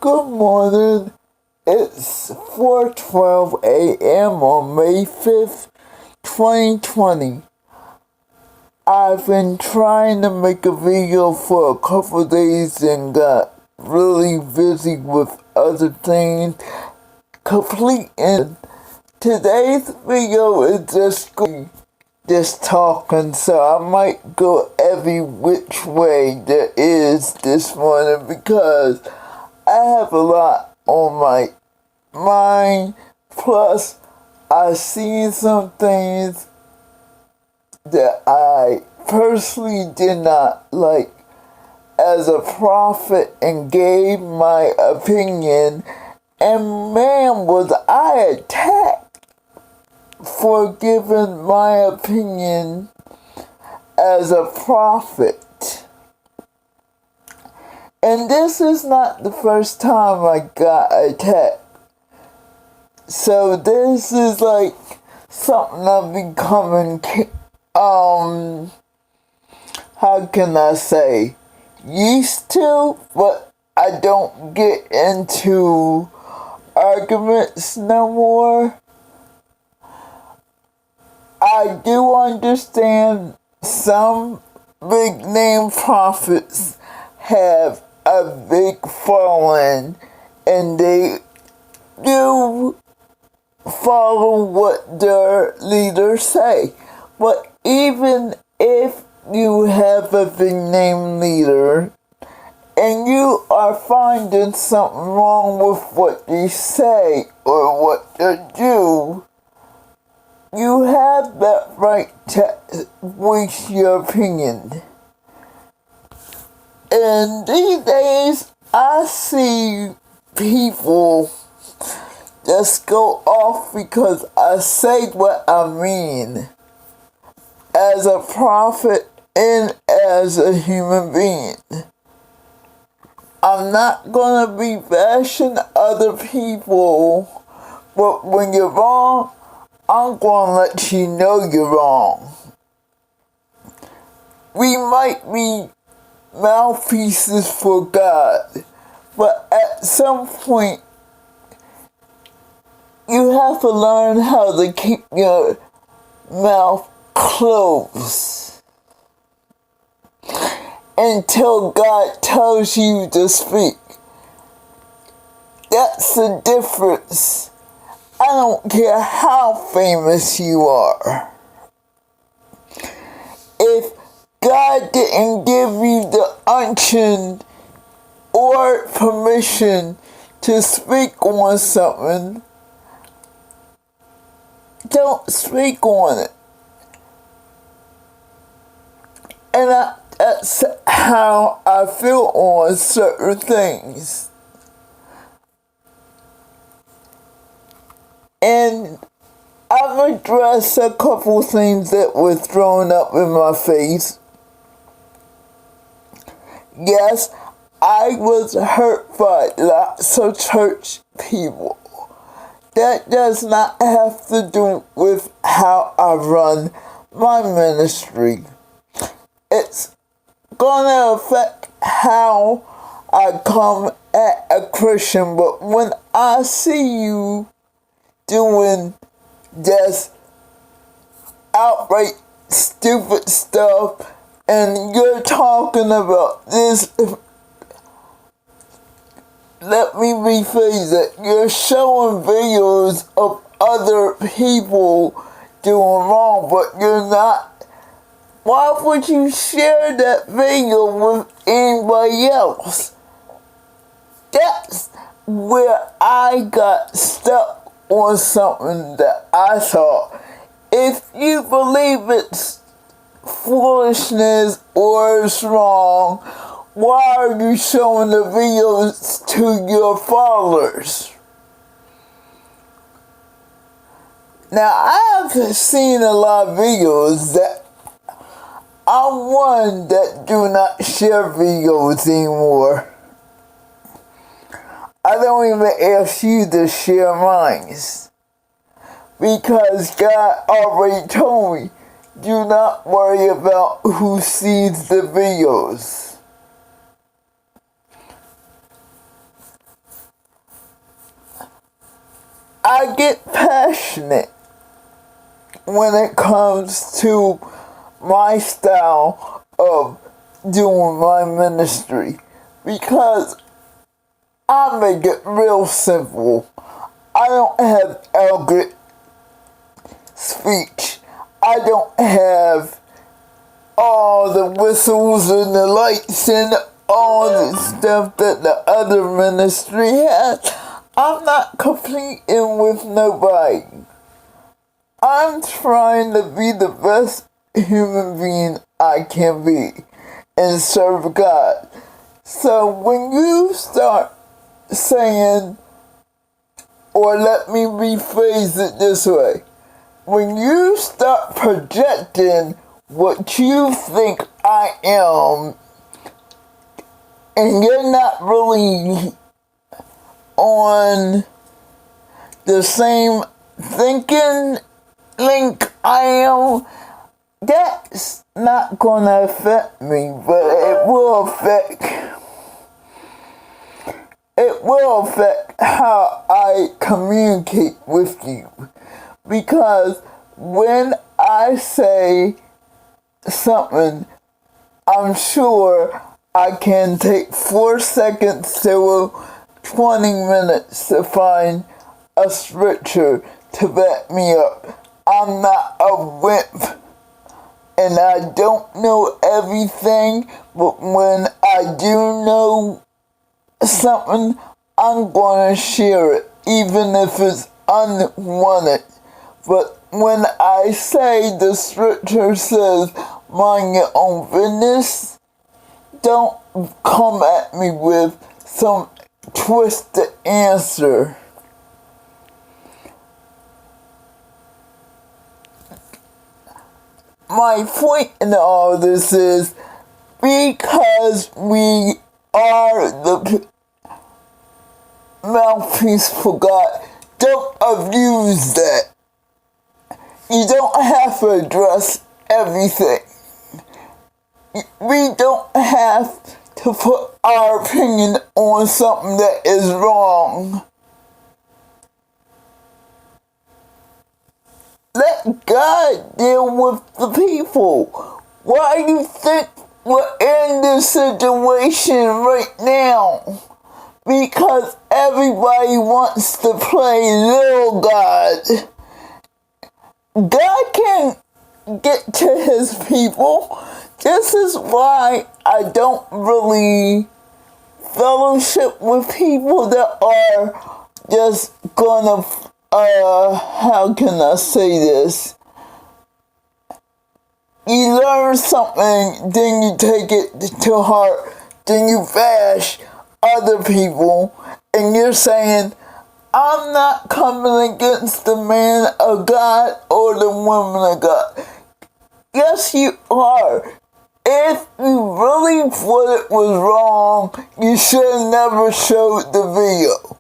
Good morning. It's 4:12 a.m. on May 5th, 2020. I've been trying to make a video for a couple days and got really busy with other things. Completing today's video is just talking, so I might go every which way there is this morning because I have a lot on my mind. Plus, I've seen some things that I personally did not like as a prophet and gave my opinion, and man, was I attacked for giving my opinion as a prophet. And this is not the first time I got attacked. So this is like something I've becoming, how can I say, used to, but I don't get into arguments no more. I do understand some big name prophets have a big following and they do follow what their leaders say. But even if you have a big name leader and you are finding something wrong with what they say or what they do, you have that right to voice your opinion. And these days, I see people just go off because I say what I mean as a prophet and as a human being. I'm not gonna be bashing other people, but when you're wrong, I'm gonna let you know you're wrong. We might be mouthpieces for God, but at some point, you have to learn how to keep your mouth closed until God tells you to speak. That's the difference. I don't care how famous you are. If God didn't give you the unction or permission to speak on something, don't speak on it. And that's how I feel on certain things. And I've addressed a couple things that were thrown up in my face. Yes, I was hurt by lots of church people. That does not have to do with how I run my ministry. It's gonna affect how I come at a Christian, but when I see you doing just outright stupid stuff and you're talking about this, let me rephrase it, you're showing videos of other people doing wrong, but you're not. Why would you share that video with anybody else? That's where I got stuck on something that I thought, if you believe it's foolishness or it's wrong, why are you showing the videos to your followers? Now, I have seen a lot of videos that I'm one that do not share videos anymore. I don't even ask you to share mine. Because God already told me, do not worry about who sees the videos. I get passionate when it comes to my style of doing my ministry, because I make it real simple. I don't have elegant speech. I don't have all the whistles and the lights and all the stuff that the other ministry has. I'm not competing with nobody. I'm trying to be the best human being I can be and serve God. So when you start saying, or let me rephrase it this way, when you start projecting what you think I am, and you're not really on the same thinking link I am, that's not gonna affect me, but it will affect how I communicate with you. Because when I say something, I'm sure I can take 4 seconds to 20 minutes to find a scripture to back me up. I'm not a wimp, and I don't know everything, but when I do know something, I'm gonna share it, even if it's unwanted. But when I say the scripture says, mind your own business, don't come at me with some twisted answer. My point in all this is, because we are the mouthpiece for God, don't abuse that. You don't have to address everything. We don't have to put our opinion on something that is wrong. Let God deal with the people. Why do you think we're in this situation right now? Because everybody wants to play little God. God can get to his people. This is why I don't really fellowship with people that are just gonna, how can I say this? You learn something, then you take it to heart, then you bash other people, and you're saying, I'm not coming against the man of God or the woman of God. Yes, you are. If you really thought it was wrong, you should have never showed the video.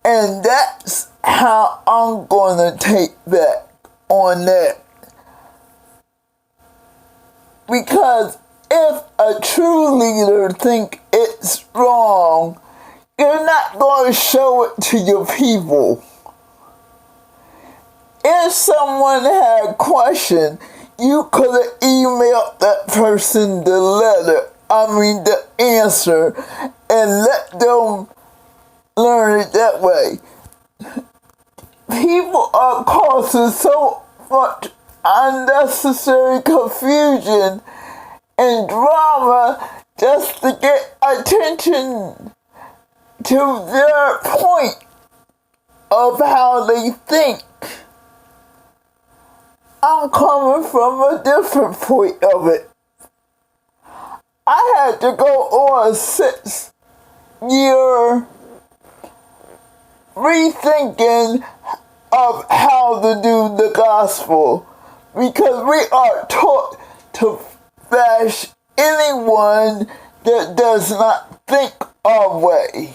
And that's how I'm gonna take back on that. Because if a true leader think it's wrong, you're not going to show it to your people. If someone had a question, you could have emailed that person the answer, and let them learn it that way. People are causing so much unnecessary confusion and drama just to get attention to their point of how they think. I'm coming from a different point of it. I had to go on a 6-year rethinking of how to do the gospel, because we are taught to bash anyone that does not think our way.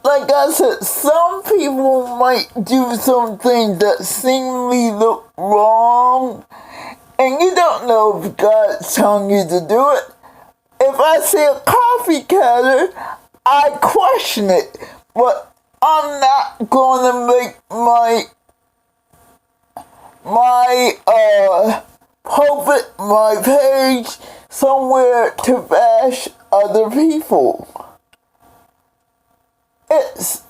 Like I said, some people might do some things that seemingly look wrong, and you don't know if God's telling you to do it. If I see a coffee cutter, I question it. But I'm not gonna make public my page somewhere to bash other people. It's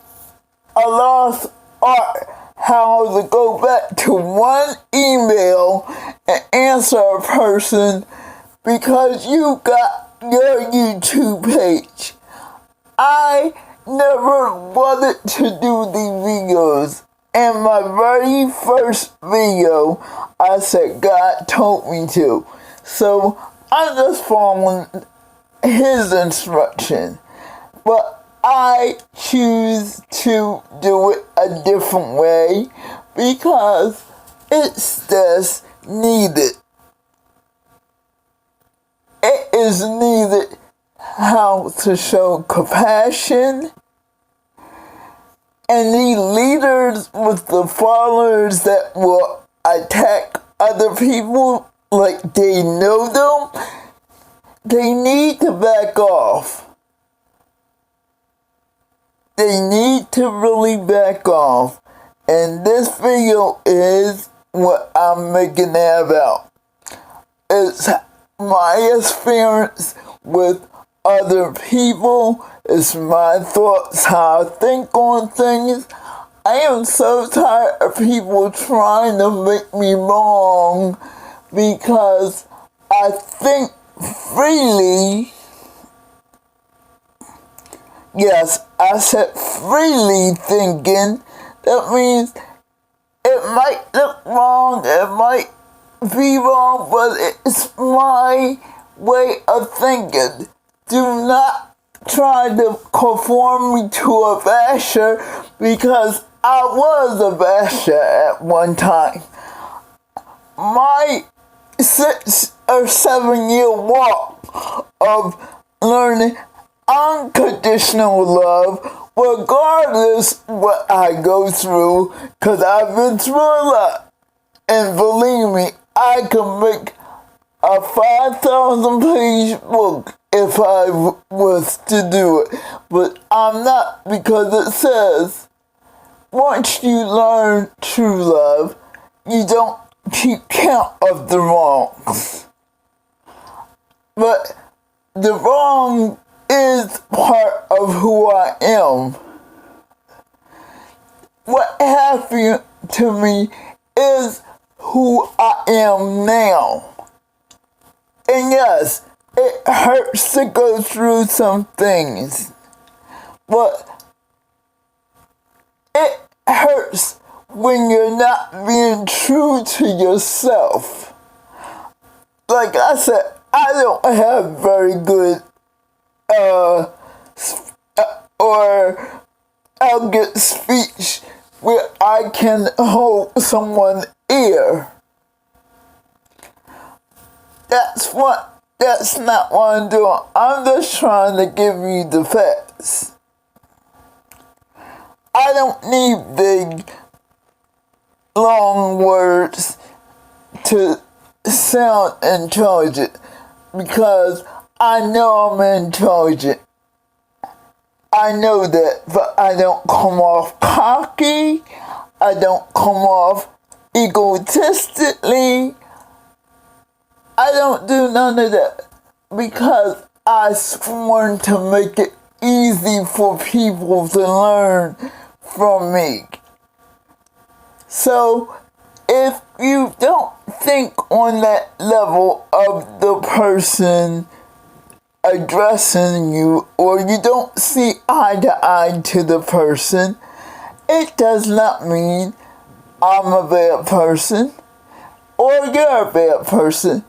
a lost art how to go back to one email and answer a person because you got your YouTube page. I never wanted to do these videos. In my very first video, I said God told me to. So I'm just following his instruction. But I choose to do it a different way because it's just needed. It is needed how to show compassion. And these leaders with the followers that will attack other people like they know them, they need to back off. They need to really back off. And this video is what I'm making it about. It's my experience with other people. It's my thoughts, how I think on things. I am so tired of people trying to make me wrong because I think freely. Yes, I said freely thinking. That means it might look wrong, it might be wrong, but it's my way of thinking. Do not try to conform me to a basher because I was a basher at one time. My 6 or 7 year walk of learning unconditional love, regardless what I go through, because I've been through a lot. And believe me, I can make a 5,000 page book if I was to do it. But I'm not, because it says, once you learn true love, you don't keep count of the wrongs. But the wrong is part of who I am. What happened to me is who I am now. And yes, it hurts to go through some things, but it hurts when you're not being true to yourself. Like I said, I don't have very good or elegant speech where I can hold someone's ear. That's not what I'm doing. I'm just trying to give you the facts. I don't need big, long words to sound intelligent because I know I'm intelligent. I know that, but I don't come off cocky. I don't come off egotistically. I don't do none of that because I sworn to make it easy for people to learn from me. So if you don't think on that level of the person addressing you, or you don't see eye to eye to the person, it does not mean I'm a bad person or you're a bad person.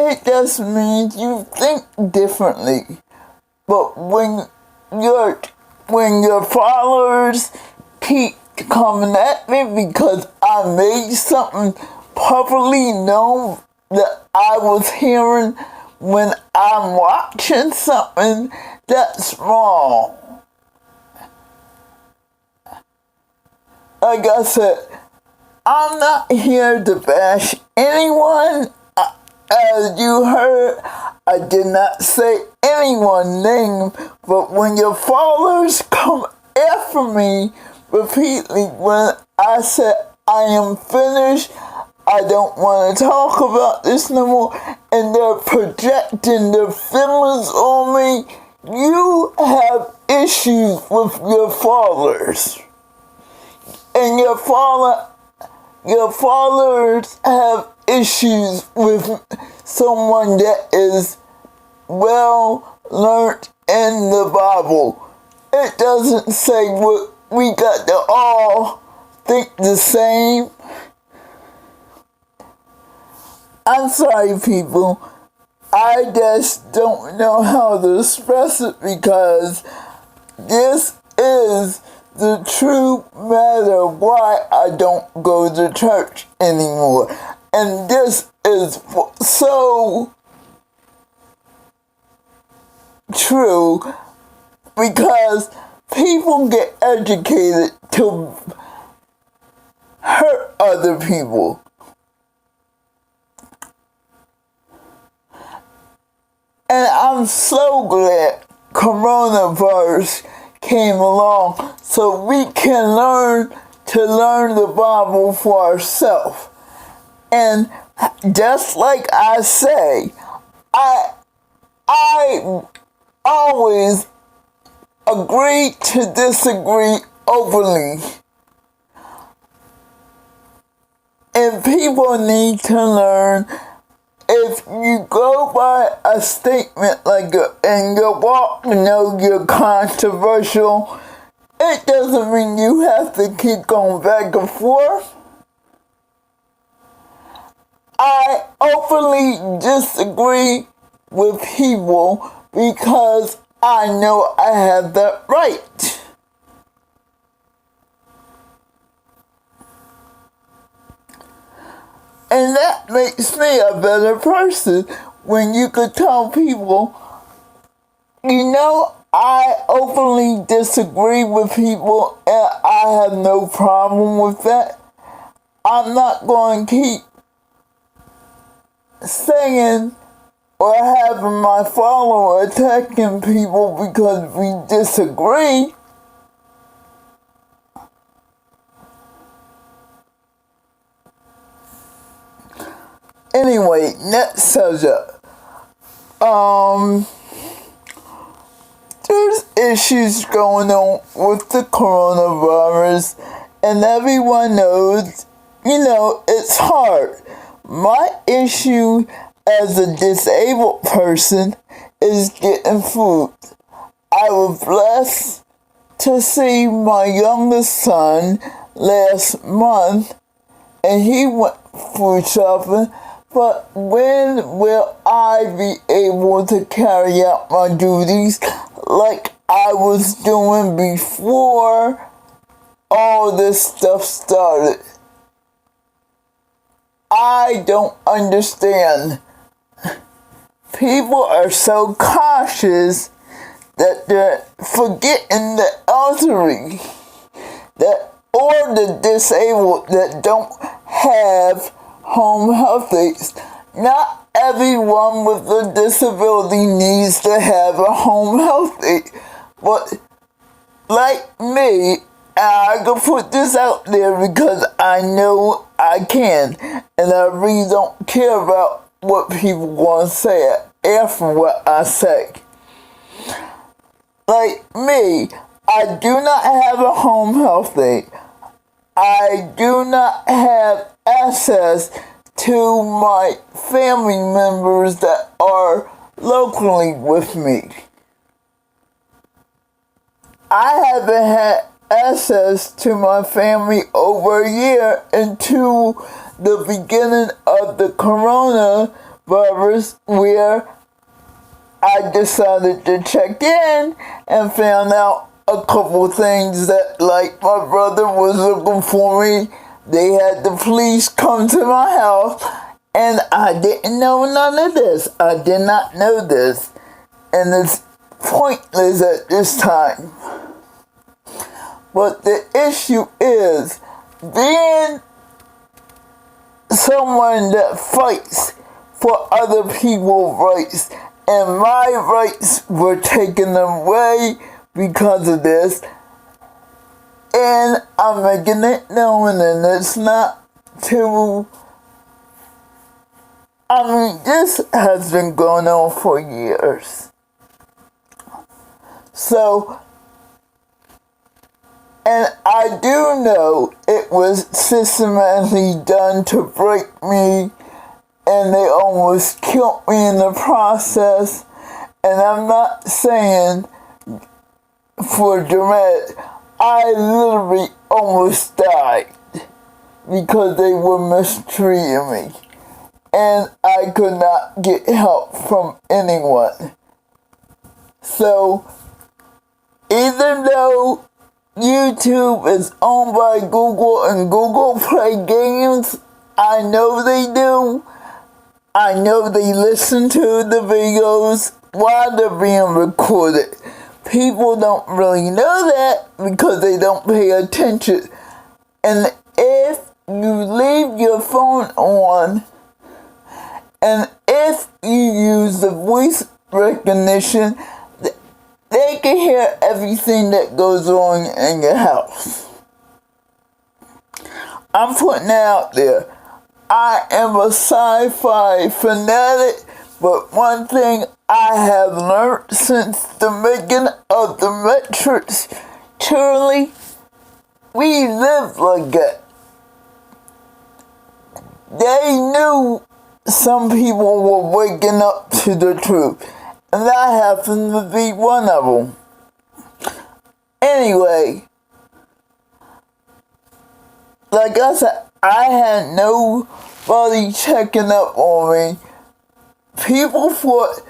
It just means you think differently. But when your followers keep coming at me because I made something publicly known that I was hearing when I'm watching something, that's wrong. Like I said, I'm not here to bash anyone. As you heard, I did not say anyone's name, but when your followers come after me repeatedly when I said I am finished, I don't want to talk about this no more, and they're projecting their feelings on me. You have issues with your fathers. And your fathers have issues with someone that is well learned in the Bible. It doesn't say we got to all think the same. I'm sorry, people. I just don't know how to express it because this is the true matter why I don't go to church anymore. And this is so true because people get educated to hurt other people. And I'm so glad coronavirus came along so we can learn the Bible for ourselves. And just like I say, I always agree to disagree openly. And people need to learn, if you go by a statement like and you walk you're controversial, it doesn't mean you have to keep going back and forth. I openly disagree with people because I know I have that right. And that makes me a better person when you could tell people, I openly disagree with people and I have no problem with that. I'm not going to keep saying or having my follower attacking people because we disagree. Anyway, next subject. There's issues going on with the coronavirus, and everyone knows, it's hard. My issue as a disabled person is getting food. I was blessed to see my youngest son last month, and he went food shopping. But when will I be able to carry out my duties like I was doing before all this stuff started? I don't understand. People are so cautious that they're forgetting the elderly or the disabled that don't have home health aides. Not everyone with a disability needs to have a home health aide. But like me, I can put this out there because I know I can. And I really don't care about what people want to say after what I say. Like me, I do not have a home health aide. I do not have access to my family members that are locally with me. I haven't had access to my family over a year into the beginning of the coronavirus, where I decided to check in and found out a couple things that, like, my brother was looking for me. They had the police come to my house, and I didn't know none of this. I did not know this, and it's pointless at this time. But the issue is, being someone that fights for other people's rights, and my rights were taken away because of this, And I'm making it known, and it's not too. I mean, this has been going on for years. So, and I do know it was systematically done to break me, and they almost killed me in the process. And I'm not saying for dramatic, I literally almost died because they were mistreating me. And I could not get help from anyone. So, even though YouTube is owned by Google and Google Play Games, I know they do. I know they listen to the videos while they're being recorded. People don't really know that because they don't pay attention. And if you leave your phone on, and if you use the voice recognition, they can hear everything that goes on in your house. I'm putting it out there. I am a sci-fi fanatic, but one thing I have learned since the making of the Matrix, truly, we live like that. They knew some people were waking up to the truth, and I happen to be one of them. Anyway, like I said, I had nobody checking up on me. People thought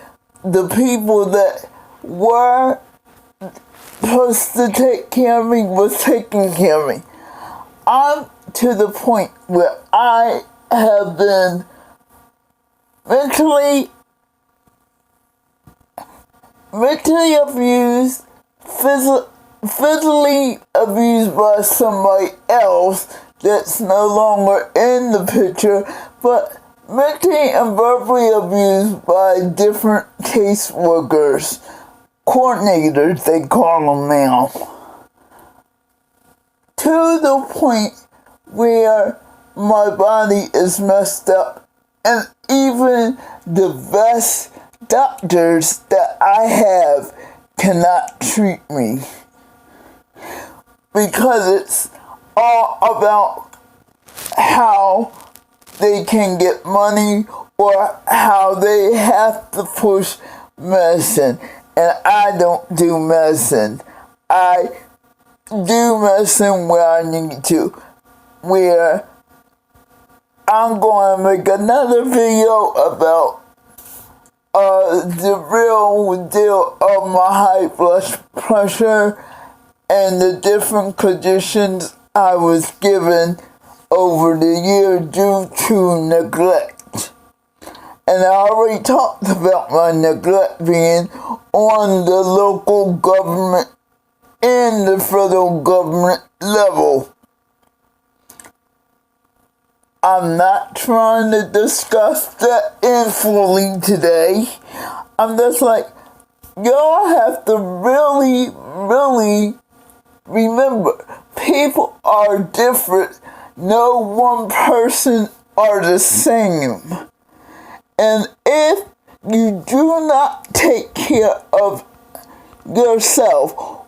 the people that were supposed to take care of me was taking care of me. I'm to the point where I have been mentally abused, physically abused by somebody else that's no longer in the picture, but mentally and verbally abused by different caseworkers, coordinators they call them now, to the point where my body is messed up, and even the best doctors that I have cannot treat me because it's all about how they can get money or how they have to push medicine. And I don't do medicine. I do medicine where I need to, where I'm going to make another video about the real deal of my high blood pressure and the different conditions I was given over the year due to neglect. And I already talked about my neglect being on the local government and the federal government level. I'm not trying to discuss that in fully today. I'm just like, y'all have to really, really remember, people are different. No one person are the same. And if you do not take care of yourself,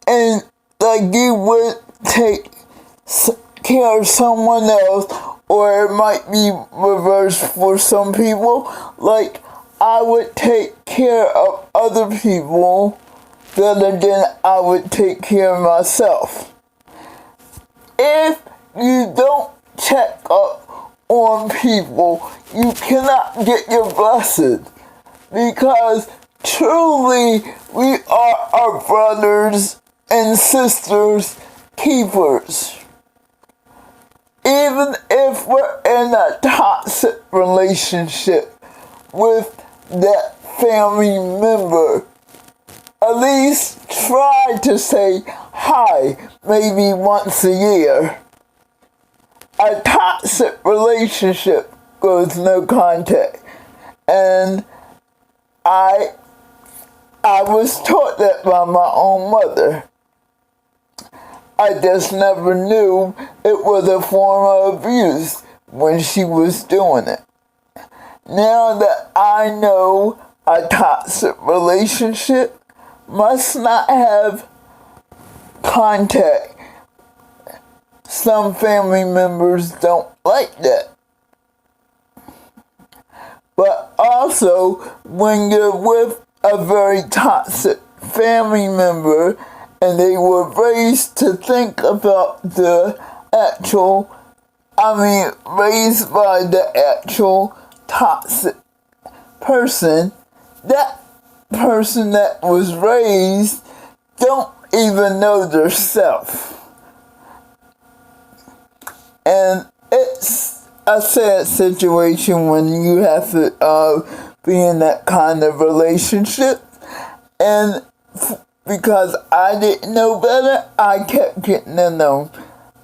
and like you would take care of someone else, or it might be reversed for some people, like I would take care of other people better than I would take care of myself. If you don't check up on people, you cannot get your blessing, because truly we are our brothers and sisters keepers. Even if we're in a toxic relationship with that family member, at least try to say hi maybe once a year. A toxic relationship goes no contact. And I was taught that by my own mother. I just never knew it was a form of abuse when she was doing it. Now that I know a toxic relationship must not have contact, some family members don't like that. But also, when you're with a very toxic family member and they were raised to think about raised by the actual toxic person, that person that was raised don't even know their self. And it's a sad situation when you have to be in that kind of relationship. And because I didn't know better, I kept getting in them.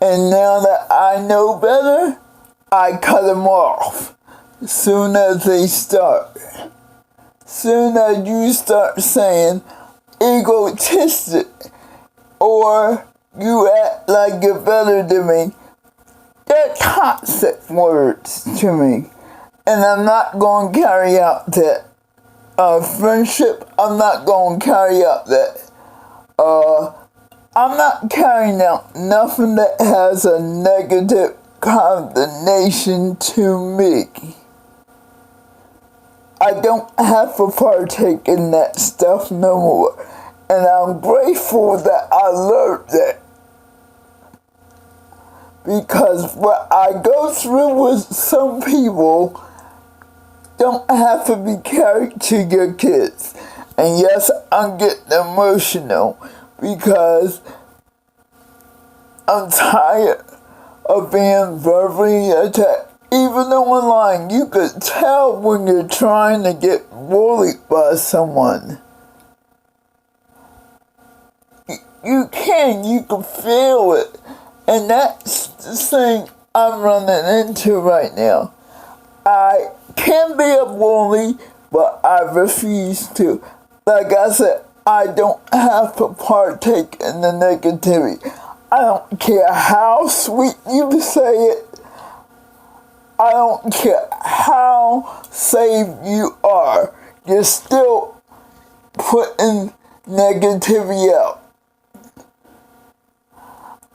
And now that I know better, I cut them off soon as they start. Soon as you start saying egotistic or you act like you're better than me, they're toxic words to me. And I'm not going to carry out that friendship. I'm not going to carry out that. I'm not carrying out nothing that has a negative condemnation to me. I don't have to partake in that stuff no more. And I'm grateful that I learned that. Because what I go through with some people don't have to be carried to your kids. And yes, I'm getting emotional because I'm tired of being verbally attacked. Even though online, you could tell when you're trying to get bullied by someone. You can feel it. And that's the thing I'm running into right now. I can be a bully, but I refuse to. Like I said, I don't have to partake in the negativity. I don't care how sweet you say it. I don't care how saved you are. You're still putting negativity out.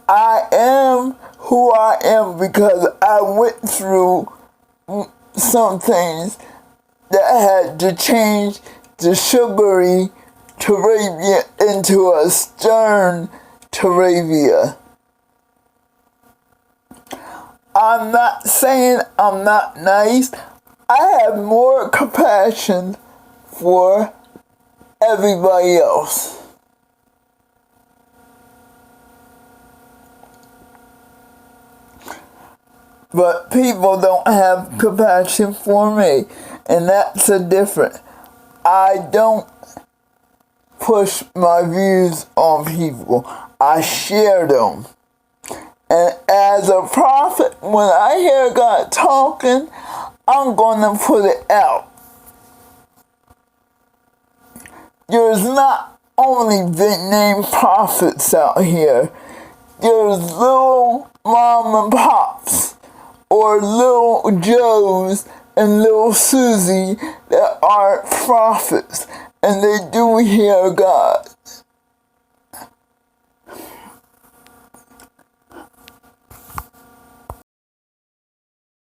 I am who I am because I went through some things that had to change the sugary Tarabia into a stern Tarabia. I'm not saying I'm not nice. I have more compassion for everybody else. But people don't have compassion for me. And that's a difference. I don't push my views on people. I share them. And as a prophet, when I hear God talking, I'm going to put it out. There's not only big name prophets out here. There's little mom and pops or little Joes and little Susie that are prophets and they do hear God.